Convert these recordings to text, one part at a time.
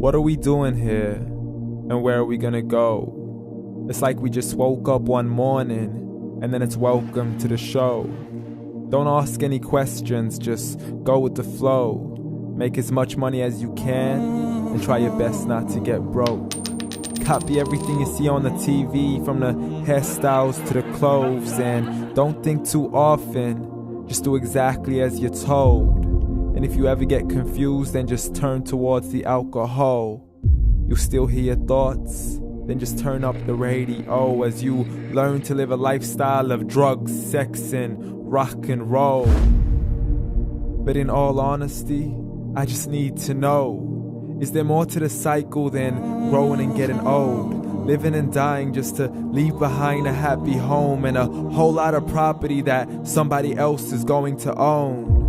What are we doing here? And where are we gonna go? It's like we just woke up one morning, and then it's welcome to the show. Don't ask any questions, just go with the flow. Make as much money as you can, and try your best not to get broke. Copy everything you see on the TV, from the hairstyles to the clothes, and don't think too often, just do exactly as you're told. And if you ever get confused, then just turn towards the alcohol. You'll still hear your thoughts, then just turn up the radio as you learn to live a lifestyle of drugs, sex, and rock and roll. But in all honesty, I just need to know, is there more to the cycle than growing and getting old? Living and dying just to leave behind a happy home and a whole lot of property that somebody else is going to own.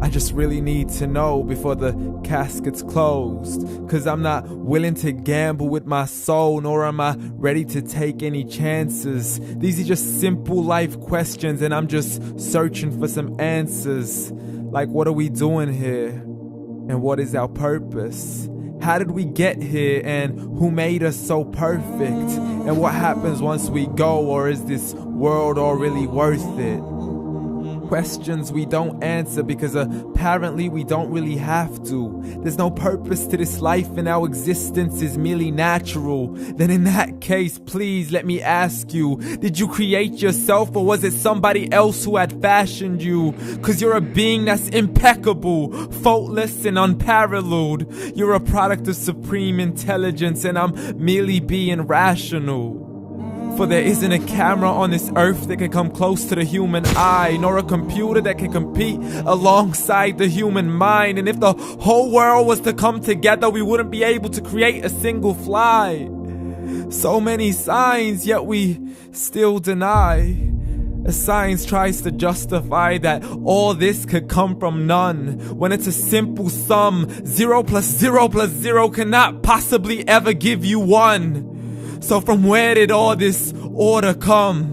I just really need to know before the casket's closed, 'cause I'm not willing to gamble with my soul, nor am I ready to take any chances. These are just simple life questions, and I'm just searching for some answers. Like, what are we doing here? And what is our purpose? How did we get here, and who made us so perfect? And what happens once we go, or is this world all really worth it? Questions we don't answer because apparently we don't really have to. There's no purpose to this life and our existence is merely natural. Then in that case, please let me ask you, did you create yourself, or was it somebody else who had fashioned you? 'Cause you're a being that's impeccable, faultless and unparalleled. You're a product of supreme intelligence, and I'm merely being rational. For there isn't a camera on this earth that can come close to the human eye, nor a computer that can compete alongside the human mind. And if the whole world was to come together, we wouldn't be able to create a single fly. So many signs, yet we still deny. As science tries to justify that all this could come from none, when it's a simple sum. 0 plus 0 plus 0 cannot possibly ever give you 1. So from where did all this order come?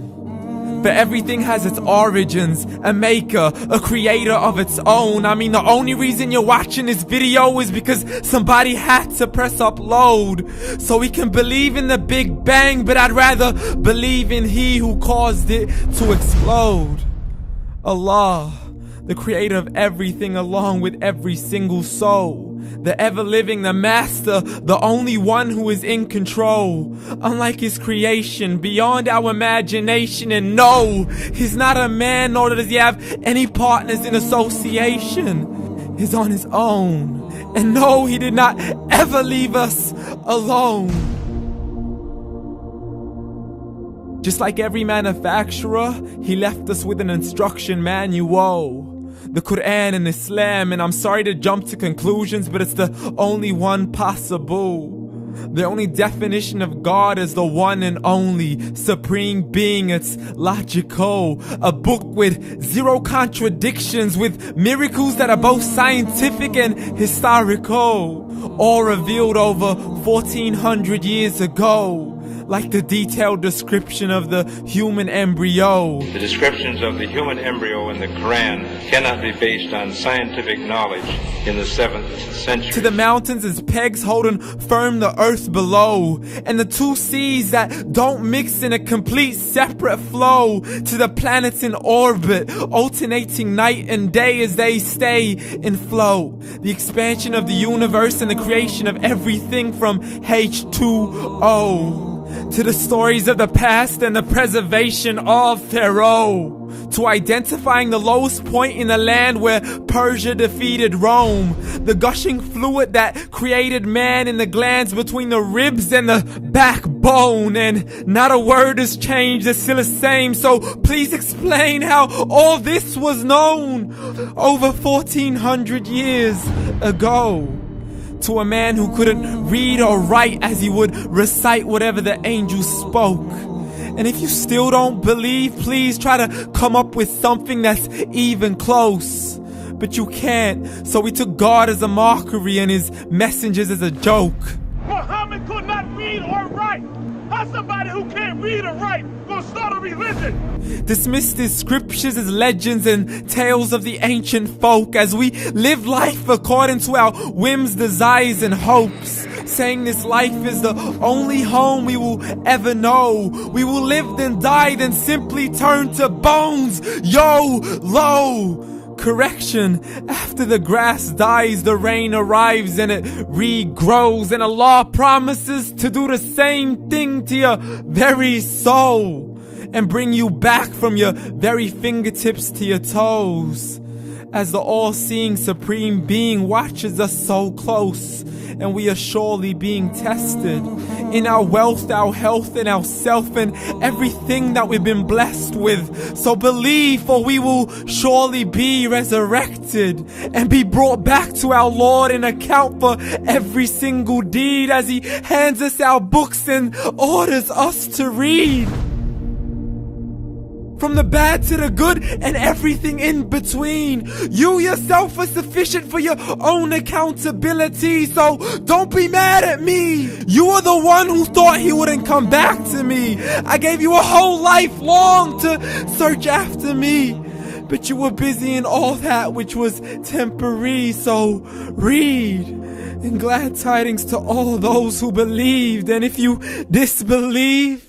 For everything has its origins, a maker, a creator of its own. I mean, the only reason you're watching this video is because somebody had to press upload. So we can believe in the Big Bang, but I'd rather believe in He who caused it to explode. Allah, the creator of everything along with every single soul. The ever-living, the master, the only one who is in control. Unlike his creation, beyond our imagination. And no, he's not a man, nor does he have any partners in association. He's on his own. And no, he did not ever leave us alone. Just like every manufacturer, he left us with an instruction manual. The Quran and Islam, and I'm sorry to jump to conclusions, but it's the only one possible. The only definition of God is the one and only supreme being. It's logical, a book with 0 contradictions, with miracles that are both scientific and historical, all revealed over 1400 years ago. Like the detailed description of the human embryo. The descriptions of the human embryo in the Quran cannot be based on scientific knowledge in the 7th century. To the mountains as pegs holding firm the earth below, and the 2 seas that don't mix in a complete separate flow. To the planets in orbit, alternating night and day as they stay in flow. The expansion of the universe and the creation of everything from H2O. To the stories of the past and the preservation of Pharaoh. To identifying the lowest point in the land where Persia defeated Rome. The gushing fluid that created man in the glands between the ribs and the backbone. And not a word has changed, it's still the same. So please explain how all this was known over 1400 years ago. To a man who couldn't read or write as he would recite whatever the angels spoke. And if you still don't believe, please try to come up with something that's even close. But you can't, so we took God as a mockery and his messengers as a joke. Muhammad could not read or write. How's somebody who can't read or write gonna start a religion? Dismissed his scriptures as legends and tales of the ancient folk as we live life according to our whims, desires, and hopes. saying this life is the only home we will ever know. We will live then die, then simply turn to bones. YOLO! Correction, after the grass dies, the rain arrives and it regrows, and Allah promises to do the same thing to your very soul and bring you back from your very fingertips to your toes, as the all-seeing supreme being watches us so close, and we are surely being tested in our wealth, our health, and our self, and everything that we've been blessed with. So believe, for we will surely be resurrected and be brought back to our Lord and account for every single deed, as He hands us our books and orders us to read. From the bad to the good and everything in between. You yourself are sufficient for your own accountability, so don't be mad at me. You are the one who thought He wouldn't come back to me. I gave you a whole life long to search after me, but you were busy in all that which was temporary. So read, and glad tidings to all those who believed. And if you disbelieve,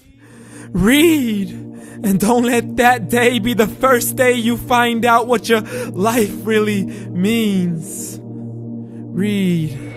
read. And don't let that day be the first day you find out what your life really means. Read.